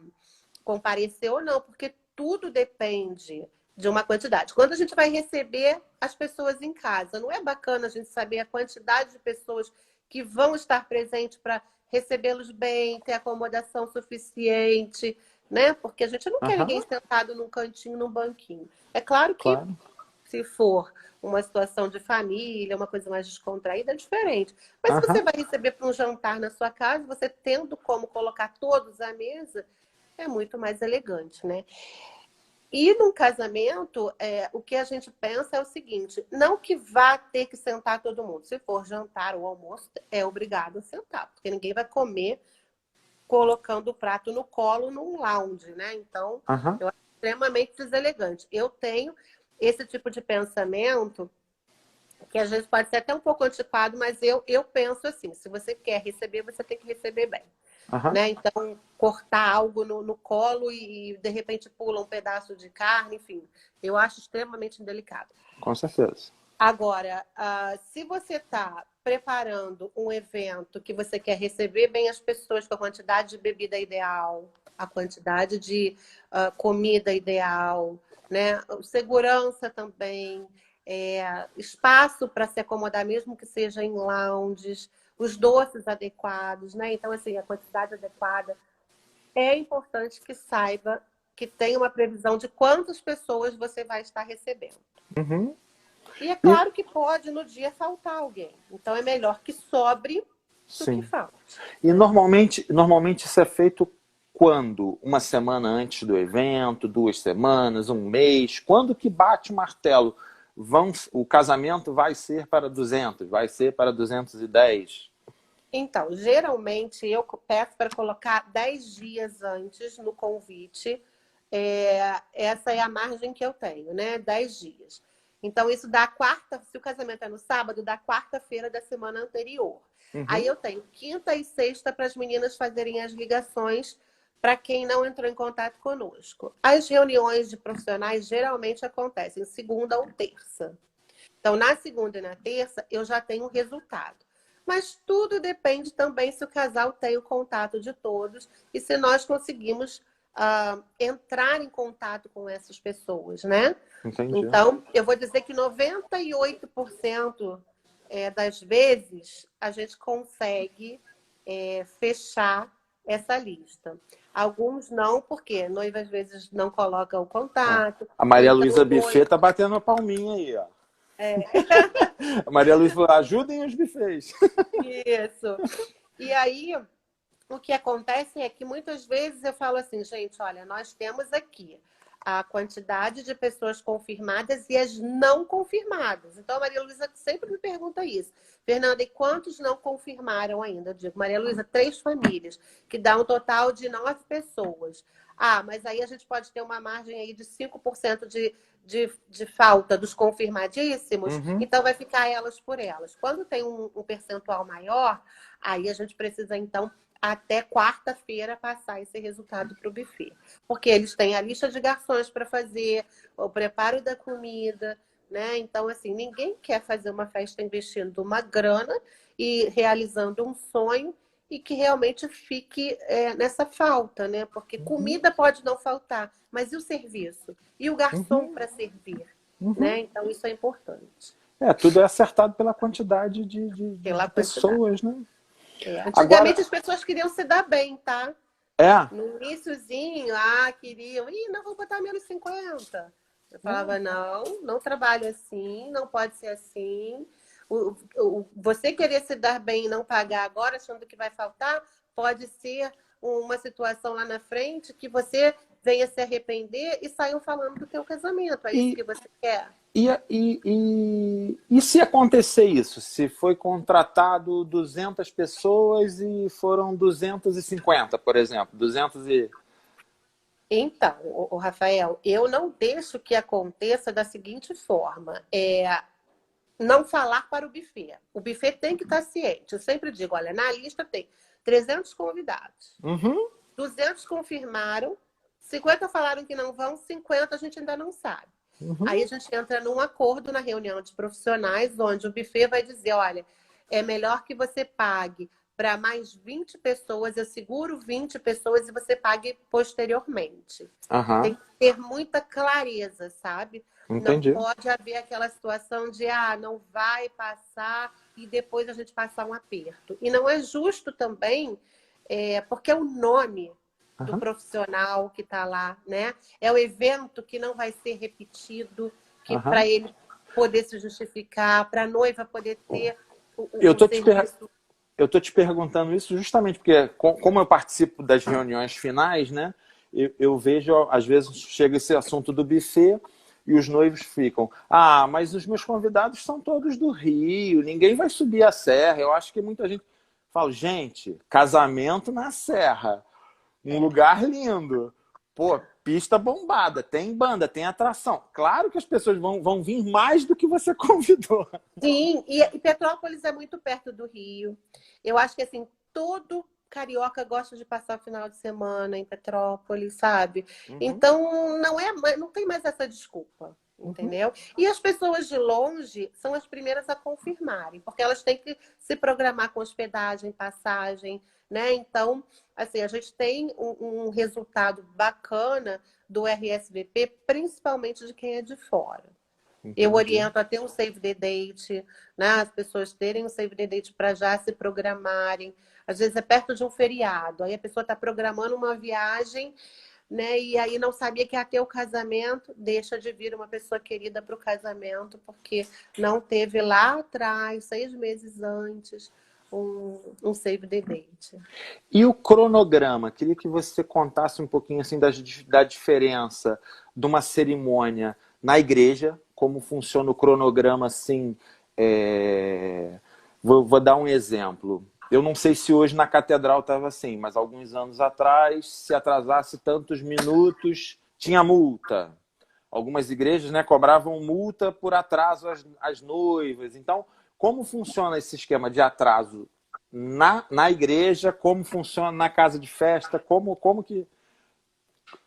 comparecer ou não, porque tudo depende de uma quantidade. Quando a gente vai receber as pessoas em casa, não é bacana a gente saber a quantidade de pessoas que vão estar presentes para recebê-los bem, ter acomodação suficiente, né? Porque a gente não quer ninguém Aham, sentado num cantinho, num banquinho. É claro que claro. se for uma situação de família, uma coisa mais descontraída, é diferente. Mas se você Aham, vai receber para um jantar na sua casa, você tendo como colocar todos à mesa, é muito mais elegante, né? E num casamento, o que a gente pensa é o seguinte: não que vá ter que sentar todo mundo. Se for jantar ou almoço, é obrigado a sentar, porque ninguém vai comer colocando o prato no colo num lounge, né? Então, aham, eu acho extremamente deselegante. Eu tenho esse tipo de pensamento que às vezes pode ser até um pouco antiquado, mas eu penso assim: se você quer receber, você tem que receber bem. Aham. né? Então, cortar algo no colo e, de repente, pula um pedaço de carne, enfim. Eu acho extremamente indelicado. Com certeza. Agora, se você está preparando um evento que você quer receber bem as pessoas com a quantidade de bebida ideal, a quantidade de comida ideal, né? Segurança também, espaço para se acomodar, mesmo que seja em lounges, os doces adequados, né? Então, assim, a quantidade adequada. É importante que saiba que tem uma previsão de quantas pessoas você vai estar recebendo. Uhum. E é E, claro que pode no dia faltar alguém. Então é melhor que sobre do que sim. falte. E normalmente isso é feito quando? Uma semana antes do evento, 2 semanas, um mês? Quando que bate o martelo? O casamento vai ser para 200, vai ser para 210? Então, geralmente eu peço para colocar 10 dias antes no convite. Essa é a margem que eu tenho, né? 10 dias. Então, isso dá se o casamento é no sábado, dá quarta-feira da semana anterior. Aí Uhum. eu tenho quinta e sexta para as meninas fazerem as ligações para quem não entrou em contato conosco. As reuniões de profissionais geralmente acontecem segunda ou terça. Então, na segunda e na terça, eu já tenho o resultado. Mas tudo depende também se o casal tem o contato de todos e se nós conseguimos entrar em contato com essas pessoas, né? Entendi. Então, eu vou dizer que 98% das vezes a gente consegue fechar essa lista. Alguns não, porque noiva às vezes não coloca o Ah, contato, a ou Maria então Luísa o Buffet noivo. tá batendo a palminha aí, ó. É, A Maria Luísa falou, ajudem os buffets. isso. E aí, o que acontece é que muitas vezes eu falo assim, gente, olha, nós temos aqui a quantidade de pessoas confirmadas e as não confirmadas. Então, a Maria Luísa sempre me pergunta isso. Fernanda, e quantos não confirmaram ainda? Eu digo, Maria Luísa, 3 famílias, que dá um total de 9 pessoas. Ah, mas aí a gente pode ter uma margem aí de 5% de falta dos confirmadíssimos, Uhum. então vai ficar elas por elas. Quando tem um percentual maior, aí a gente precisa, então, até quarta-feira passar esse resultado para o buffet. Porque eles têm a lista de garçons para fazer, o preparo da comida, né? Então, assim, ninguém quer fazer uma festa investindo uma grana e realizando um sonho e que realmente fique nessa falta, né? Porque comida pode não faltar, mas e o serviço? E o garçom Uhum. para servir, Uhum. né? Então, isso é importante. Tudo é acertado pela quantidade de Pela quantidade. pessoas, né? Antigamente Agora, as pessoas queriam se dar bem, tá? é. No iniciozinho, queriam, não vou botar menos 50. Eu falava, não, não trabalho assim, não pode ser assim. Você querer se dar bem e não pagar agora, achando que vai faltar, pode ser uma situação lá na frente que você venha se arrepender e saiam falando do teu casamento. É isso E, que você quer? e se acontecer isso? Se foi contratado 200 pessoas e foram 250, por exemplo, 200 e... Então, o Rafael, eu não deixo que aconteça da seguinte forma: não falar para o buffet. O buffet tem que estar ciente. Eu sempre digo, olha, na lista tem 300 convidados, Uhum. 200 confirmaram, 50 falaram que não vão, 50 a gente ainda não sabe. Aí a Uhum. gente entra num acordo na reunião de profissionais, onde o buffet vai dizer, olha, é melhor que você pague para mais 20 pessoas, eu seguro 20 pessoas e você pague posteriormente. Tem Aham. que ter muita clareza, sabe? Não Entendi. pode haver aquela situação de, não vai passar e depois a gente passar um aperto. E não é justo também, porque é o nome do Aham. profissional que está lá, né? É o evento que não vai ser repetido, que para Aham. ele poder se justificar, para a noiva poder ter Eu o tô te per... serviço. eu tô te perguntando isso justamente porque, como eu participo das reuniões finais, né? Eu vejo, às vezes, chega esse assunto do buffet e os noivos ficam, mas os meus convidados são todos do Rio, ninguém vai subir a serra. Eu acho que muita gente fala, gente, casamento na serra, um lugar lindo. Pô, pista bombada, tem banda, tem atração. Claro que as pessoas vão vir mais do que você convidou. Sim, e Petrópolis é muito perto do Rio. Eu acho que assim, todo carioca gosta de passar o final de semana em Petrópolis, sabe? Uhum. Então, não tem mais essa desculpa, entendeu? E as pessoas de longe são as primeiras a confirmarem, porque elas têm que se programar com hospedagem, passagem, né? Então, assim, a gente tem um resultado bacana do RSVP, principalmente de quem é de fora. Entendi. Eu oriento a ter um save the date, né? As pessoas terem um save the date para já se programarem. Às vezes é perto de um feriado, aí a pessoa está programando uma viagem, né? E aí não sabia que ia ter o casamento, deixa de vir uma pessoa querida para o casamento, porque não teve lá atrás, 6 meses antes, um save the date. E o cronograma? Queria que você contasse um pouquinho assim da diferença de uma cerimônia na igreja, como funciona o cronograma assim. Vou dar um exemplo. Eu não sei se hoje na catedral estava assim, mas alguns anos atrás, se atrasasse tantos minutos, tinha multa. Algumas igrejas, né, cobravam multa por atraso às noivas. Então, como funciona esse esquema de atraso na igreja? Como funciona na casa de festa? Como que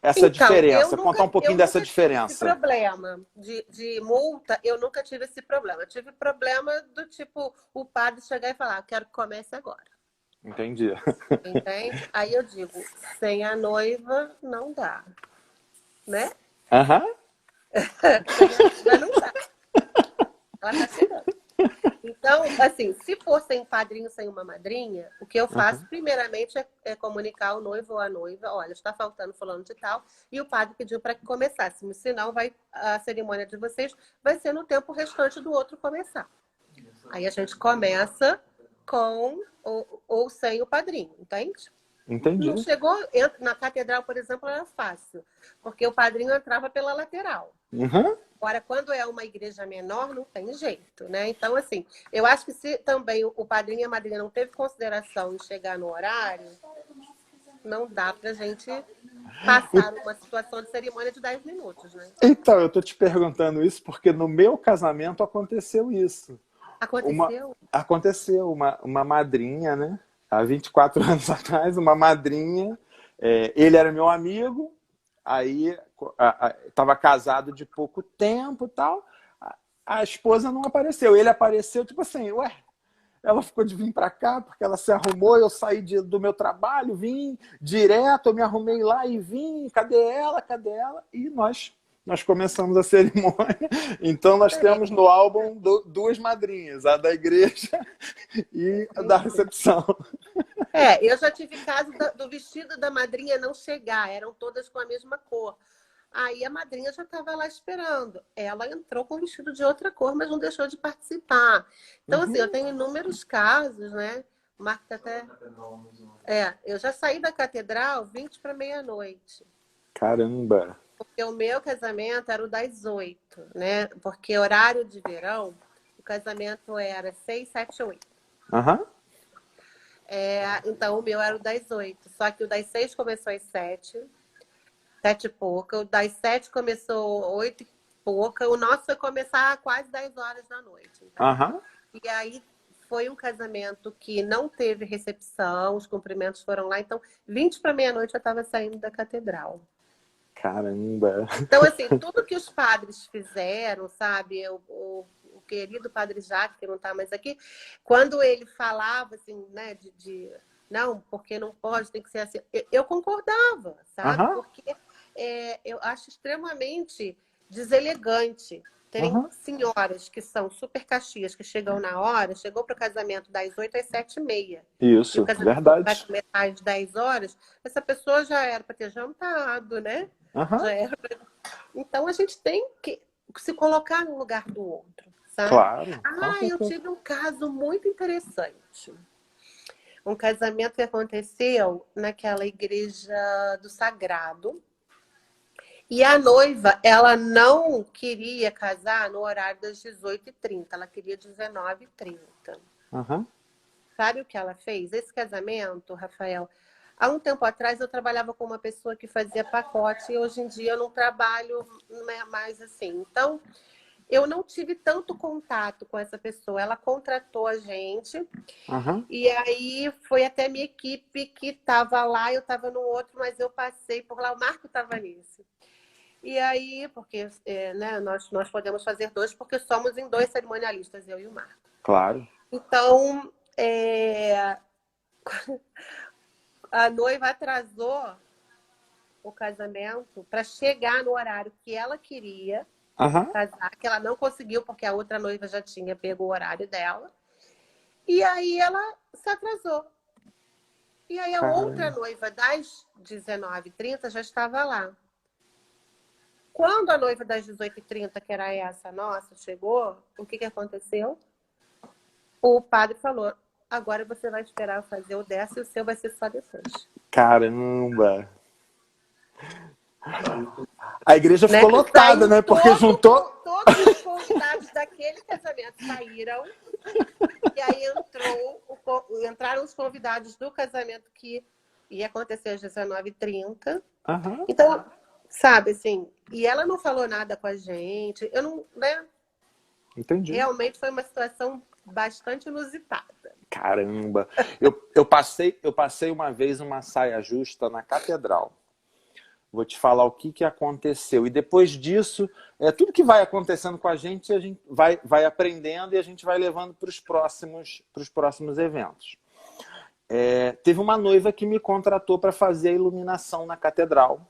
essa Então, diferença? Contar um pouquinho dessa diferença. Esse problema de multa, eu nunca tive esse problema. Eu tive problema do tipo, o padre chegar e falar, quero que comece agora. Entendi. Entende? Aí eu digo, sem a noiva não dá. Né? Aham. Sem a noiva não dá. Ela tá chegando. Então, assim, se for sem padrinho, sem uma madrinha, o que eu faço, primeiramente, é comunicar ao noivo ou à noiva, olha, está faltando fulano de tal, e o padre pediu para que começássemos, senão a cerimônia de vocês vai ser no tempo restante do outro começar. Aí a gente começa com ou sem o padrinho, entende? Entendi. Não chegou, na catedral, por exemplo, era fácil, porque o padrinho entrava pela lateral. Uhum. Agora, quando é uma igreja menor, não tem jeito, né? Então, assim, eu acho que se também o padrinho e a madrinha não teve consideração em chegar no horário, não dá pra gente passar uma situação de cerimônia de 10 minutos, né? Então, eu tô te perguntando isso porque no meu casamento aconteceu isso. Aconteceu? Aconteceu uma madrinha, né? Há 24 anos atrás, uma madrinha. Ele era meu amigo, aí estava casado de pouco tempo e tal. A esposa não apareceu. Ele apareceu, tipo assim, ué, ela ficou de vir para cá porque ela se arrumou, eu saí do meu trabalho, vim direto, eu me arrumei lá e vim, cadê ela? Cadê ela? E nós começamos a cerimônia. Então nós temos no álbum duas madrinhas, a da igreja e a da recepção. Eu já tive caso do vestido da madrinha não chegar, eram todas com a mesma cor. Aí a madrinha já estava lá esperando. Ela entrou com o vestido de outra cor, mas não deixou de participar. Então, assim, eu tenho inúmeros casos, né? O Marco tá até... eu já saí da catedral 20 para meia-noite. Caramba! Porque o meu casamento era o das 8, né? Porque horário de verão, o casamento era 6, 7, 8. Aham. Então, o meu era o das 8. Só que o das 6 começou às 7. 7 e pouca. O das 7 começou 8 e pouca. O nosso foi começar quase 10 horas da noite. Então. E aí foi um casamento que não teve recepção, os cumprimentos foram lá. Então, 20 para meia-noite eu estava saindo da catedral. Caramba! Então, assim, tudo que os padres fizeram, sabe? O querido padre Jacques, que não está mais aqui, quando ele falava, assim, né, não, porque não pode, tem que ser assim. Eu concordava, sabe? Porque eu acho extremamente deselegante terem senhoras que são super caxias, que chegam na hora, chegou para o casamento das 8 às 7h30. Isso, e o casamento verdade. vai começar às 10 horas, essa pessoa já era para ter jantado, né? Já era pra... Então a gente tem que se colocar no lugar do outro, sabe? Claro. Eu tive um caso muito interessante. Um casamento que aconteceu naquela igreja do Sagrado. E a noiva, ela não queria casar no horário das 18h30, ela queria 19h30. Sabe o que ela fez? Esse casamento, Rafael, há um tempo atrás eu trabalhava com uma pessoa que fazia pacote e hoje em dia eu não trabalho mais assim. Então, eu não tive tanto contato com essa pessoa. Ela contratou a gente, e aí foi até minha equipe que estava lá, eu estava no outro, mas eu passei por lá, o Marco estava nisso. E aí, porque né, nós podemos fazer dois, porque somos em dois cerimonialistas, eu e o Marco. Claro. Então, a noiva atrasou o casamento para chegar no horário que ela queria casar, que ela não conseguiu porque a outra noiva já tinha pego o horário dela. E aí ela se atrasou. E aí a outra noiva das 19h30 já estava lá. Quando a noiva das 18h30, que era essa nossa, chegou, o que aconteceu? O padre falou, agora você vai esperar eu fazer o dessa e o seu vai ser só depois. Caramba! A igreja ficou lotada, né? Porque juntou... Todos os convidados daquele casamento saíram. E aí entraram os convidados do casamento que ia acontecer às 19h30. Então, sabe, assim... E ela não falou nada com a gente. Eu não... né? Entendi. Realmente foi uma situação bastante inusitada. Caramba! Eu passei uma vez uma saia justa na catedral. Vou te falar o que aconteceu. E depois disso, tudo que vai acontecendo com a gente vai aprendendo e a gente vai levando para os próximos eventos. Teve uma noiva que me contratou para fazer a iluminação na catedral.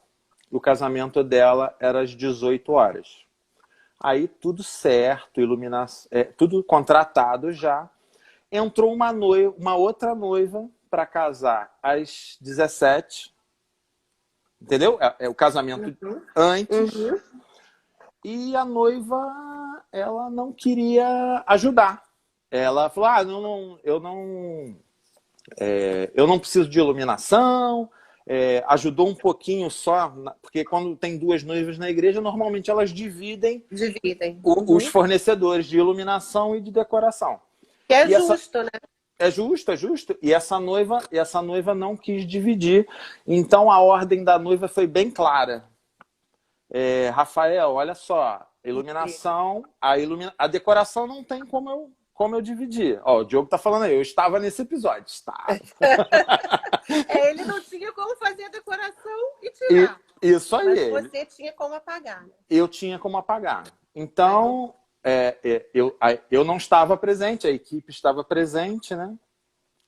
O casamento dela era às 18 horas. Aí tudo certo, iluminação, tudo contratado já. Entrou uma outra noiva para casar às 17. Entendeu? O casamento antes. E a noiva, ela não queria ajudar. Ela falou, eu não preciso de iluminação. Ajudou um pouquinho só, porque quando tem duas noivas na igreja, normalmente elas dividem os fornecedores de iluminação e de decoração. Que é justo, né? É justo, é justo. E essa noiva não quis dividir. Então a ordem da noiva foi bem clara. Rafael, olha só, iluminação, a decoração não tem como eu dividir. Ó, o Diogo tá falando aí, eu estava nesse episódio. Estava. Ele não tinha como fazer a decoração e tirar. Isso aí. Mas você tinha como apagar. Né? Eu tinha como apagar. Então... eu não estava presente, a equipe estava presente, né?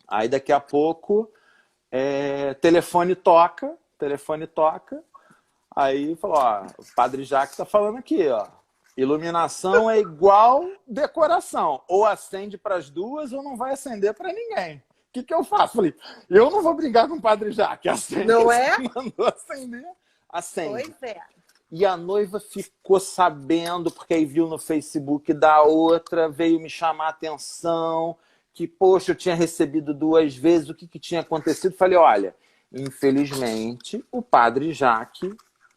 Aí daqui a pouco, telefone toca, aí falou, ó, o Padre Jacques está falando aqui, ó, iluminação é igual decoração, ou acende para as duas ou não vai acender para ninguém. O que eu faço? Falei, eu não vou brigar com o Padre Jacques, acende. Não é? Mandou acender, acende. Pois é. E a noiva ficou sabendo, porque aí viu no Facebook da outra, veio me chamar a atenção, que, poxa, eu tinha recebido 2 vezes, o que tinha acontecido? Falei, olha, infelizmente, o Padre Jacques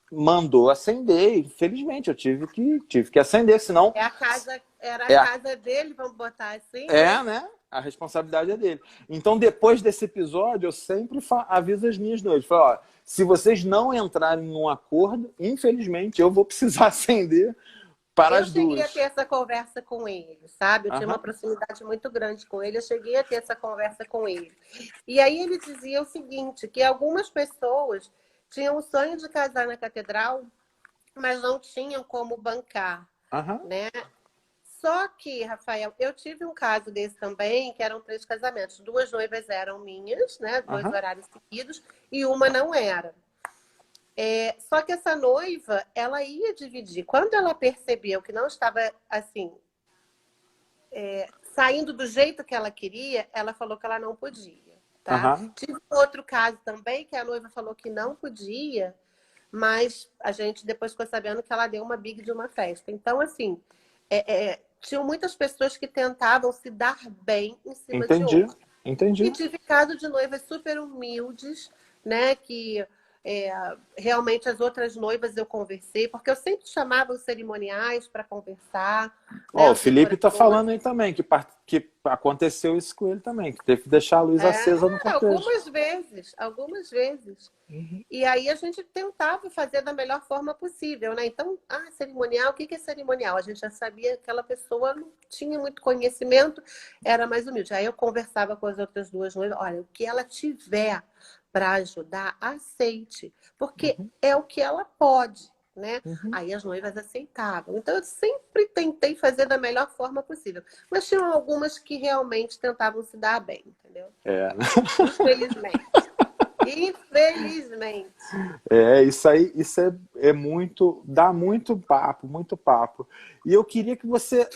mandou acender, infelizmente, eu tive que acender, senão... Era a casa dele, vamos botar assim? Né? A responsabilidade é dele. Então, depois desse episódio, eu sempre aviso as minhas noivas. Falo, ó, se vocês não entrarem num acordo, infelizmente, eu vou precisar acender para as duas. Eu cheguei a ter essa conversa com ele, sabe? Eu tinha uma proximidade muito grande com ele. Eu cheguei a ter essa conversa com ele. E aí ele dizia o seguinte, que algumas pessoas tinham o sonho de casar na catedral, mas não tinham como bancar, né? Só que, Rafael, eu tive um caso desse também, que eram 3 casamentos. 2 noivas eram minhas, né? 2 horários seguidos, e uma não era. Só que essa noiva, ela ia dividir. Quando ela percebeu que não estava, assim, saindo do jeito que ela queria, ela falou que ela não podia, tá? Tive outro caso também, que a noiva falou que não podia, mas a gente depois ficou sabendo que ela deu uma big de uma festa. Então, assim... tinham muitas pessoas que tentavam se dar bem em cima de outras. Entendi. E tive caso de noivas super humildes, né? Que Realmente as outras noivas eu conversei, porque eu sempre chamava os cerimoniais para conversar, né, Ó, o os Felipe tá decoradores. falando aí também que aconteceu isso com ele também, que teve que deixar a luz acesa no cortejo. Algumas vezes, algumas vezes. E aí a gente tentava fazer da melhor forma possível, né? Então, cerimonial, o que é cerimonial? A gente já sabia que aquela pessoa não tinha muito conhecimento, era mais humilde. Aí eu conversava com as outras duas noivas, olha, o que ela tiver para ajudar, aceite, porque Uhum, é o que ela pode, né? uhum. Aí as noivas aceitavam. Então eu sempre tentei fazer da melhor forma possível. Mas tinham algumas que realmente tentavam se dar bem, entendeu? É, Infelizmente. Infelizmente. isso aí, é muito, dá muito papo, muito papo. E eu queria que você,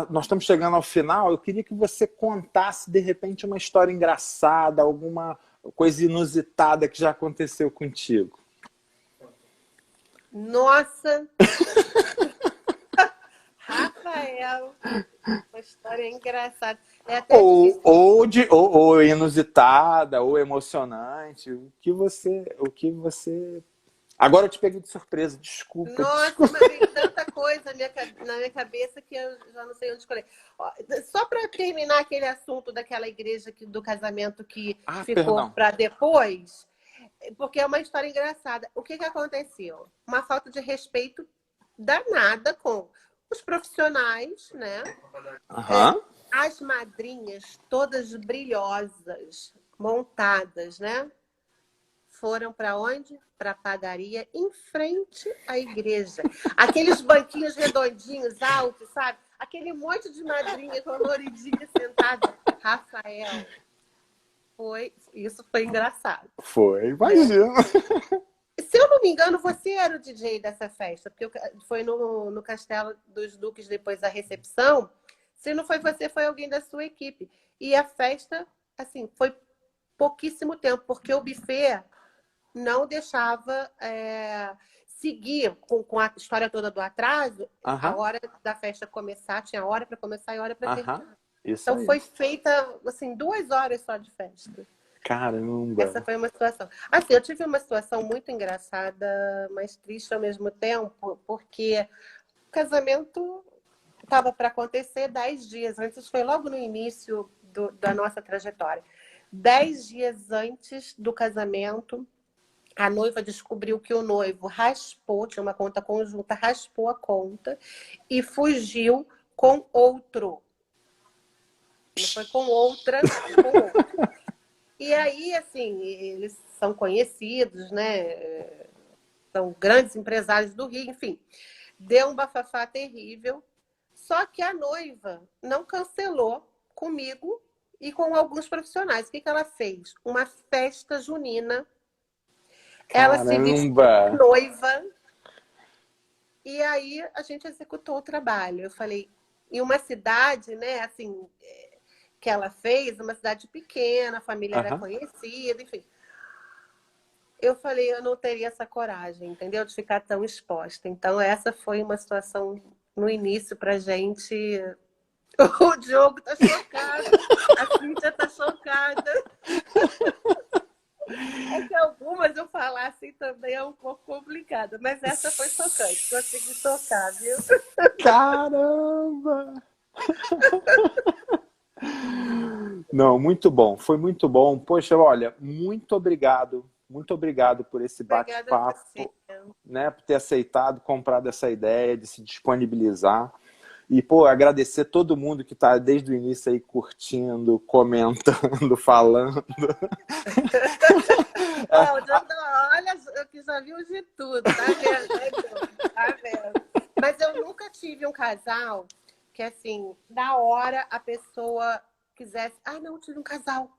nós estamos chegando ao final, eu queria que você contasse de repente uma história engraçada, alguma coisa inusitada que já aconteceu contigo. Nossa, Rafael, uma história engraçada. É até Ou, difícil. ou inusitada, ou emocionante, o que você... Agora eu te peguei de surpresa, desculpa, Nossa, desculpa. mas vem tanta coisa na minha cabeça que eu já não sei onde escolher. Ó, só para terminar aquele assunto daquela igreja do casamento que Ah, ficou perdão. para depois, porque é uma história engraçada. O que aconteceu? Uma falta de respeito danada com os profissionais, né? Aham. As madrinhas todas brilhosas, montadas, né? Foram para onde? Para a padaria em frente à igreja. Aqueles banquinhos redondinhos, altos, sabe? Aquele monte de madrinha coloridinha sentada. Rafael, isso foi engraçado, Foi, né? imagina. Se eu não me engano, você era o DJ dessa festa, porque foi no Castelo dos Duques depois da recepção. Se não foi você, foi alguém da sua equipe. E a festa, assim, foi pouquíssimo tempo, porque o buffet não deixava seguir com a história toda do atraso, a Aham, hora da festa começar, tinha hora para começar e hora para aham. terminar. Isso Então aí. foi feita assim 2 horas só de festa. Essa Caramba. foi uma situação. Assim, eu tive uma situação muito engraçada, mas triste ao mesmo tempo, porque o casamento estava para acontecer 10 dias antes, foi logo no início da nossa trajetória. 10 dias antes do casamento, a noiva descobriu que o noivo raspou, tinha uma conta conjunta, raspou a conta e fugiu com outro. Não foi com outra, com outro. E aí, assim, eles são conhecidos, né? São grandes empresários do Rio, enfim. Deu um bafafá terrível. Só que a noiva não cancelou comigo e com alguns profissionais. O que ela fez? Uma festa junina. Ela se vestiu de Caramba. noiva e aí a gente executou o trabalho. Eu falei, em uma cidade, né, assim, que ela fez, uma cidade pequena, a família era Aham. conhecida, enfim. Eu falei, eu não teria essa coragem, entendeu? De ficar tão exposta. Então, essa foi uma situação no início pra gente. O Diogo tá chocado, a Cíntia tá chocada. É que algumas eu falar assim também é um pouco complicado, mas essa foi chocante, consegui tocar, viu? Caramba. Não, muito bom. Foi muito bom. Poxa, olha, muito obrigado. Muito obrigado por esse Obrigada a você. bate-papo, né, por ter aceitado, comprado essa ideia de se disponibilizar. E, pô, agradecer todo mundo que está desde o início aí curtindo, comentando, falando. Oh, olha, eu que já viu de tudo, tá vendo? Tá vendo? Mas eu nunca tive um casal que, assim, na hora a pessoa quisesse. Ah, não, tive um casal.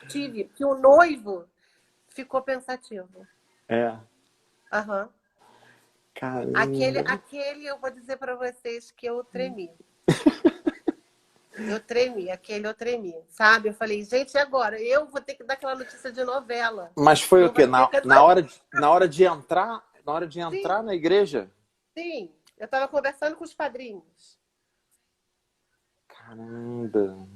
Tive. Que o noivo ficou pensativo. É, Aham. caramba. Aquele, eu vou dizer para vocês que eu tremi. Eu tremi, aquele eu tremi, sabe? Eu falei, gente, e agora? Eu vou ter que dar aquela notícia de novela. Mas foi o Não quê? vai ter Na hora de entrar, na hora de Sim, entrar na igreja? sim. Eu estava conversando com os padrinhos. Caramba.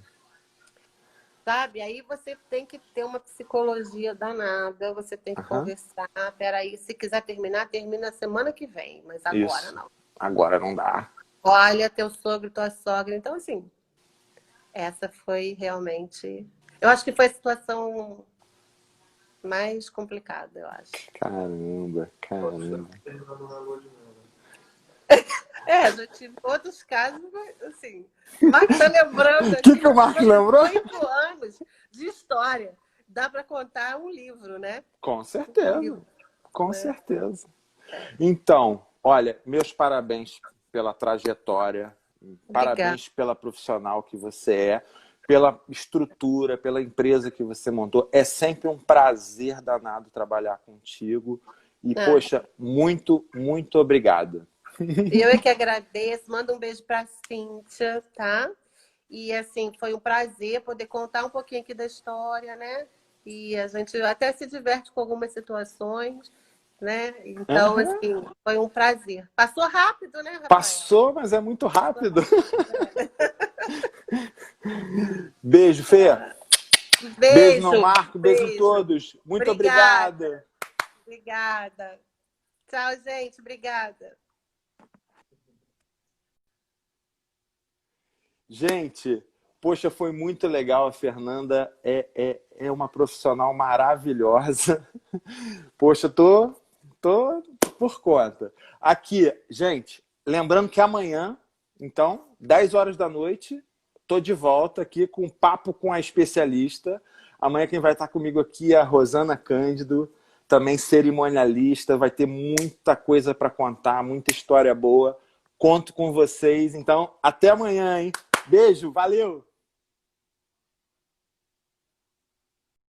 sabe? Aí você tem que ter uma psicologia danada, você tem que Aham. conversar. Peraí, se quiser terminar, termina semana que vem, mas agora Isso. não. Agora não dá. Olha, teu sogro, tua sogra. Então, assim, essa foi realmente. Eu acho que foi a situação mais complicada, eu acho. Caramba, Nossa, caramba. terminando na lua de mel. É, já tive outros casos, assim. O Marco tá lembrando O que, aqui, que o Marcos depois de lembrou? 8 anos de história. Dá para contar um livro, né? Com Um certeza, livro, com né? certeza. Então, olha, meus parabéns pela trajetória, Obrigada. parabéns pela profissional que você é, pela estrutura, pela empresa que você montou. É sempre um prazer danado trabalhar contigo. E, Ah, poxa, muito, muito obrigado. eu é que agradeço. Manda um beijo para Cíntia, tá? E assim, foi um prazer poder contar um pouquinho aqui da história, né? E a gente até se diverte com algumas situações, né? Então, Aham. assim, foi um prazer. Passou rápido, né, Rafael? Passou, mas é muito Passou rápido. rápido. Beijo, Fê. Beijo, meu Beijo, Marco. Beijo em beijo. todos. Muito Obrigada, obrigado. obrigada. Tchau, gente. Obrigada. Gente, poxa, foi muito legal. A Fernanda é uma profissional maravilhosa. Poxa, tô por conta. Aqui, gente, lembrando que amanhã, então, 10 horas da noite, tô de volta aqui com um papo com a especialista. Amanhã quem vai estar comigo aqui é a Rosana Cândido, também cerimonialista. Vai ter muita coisa para contar, muita história boa. Conto com vocês. Então, até amanhã, hein? Beijo, valeu!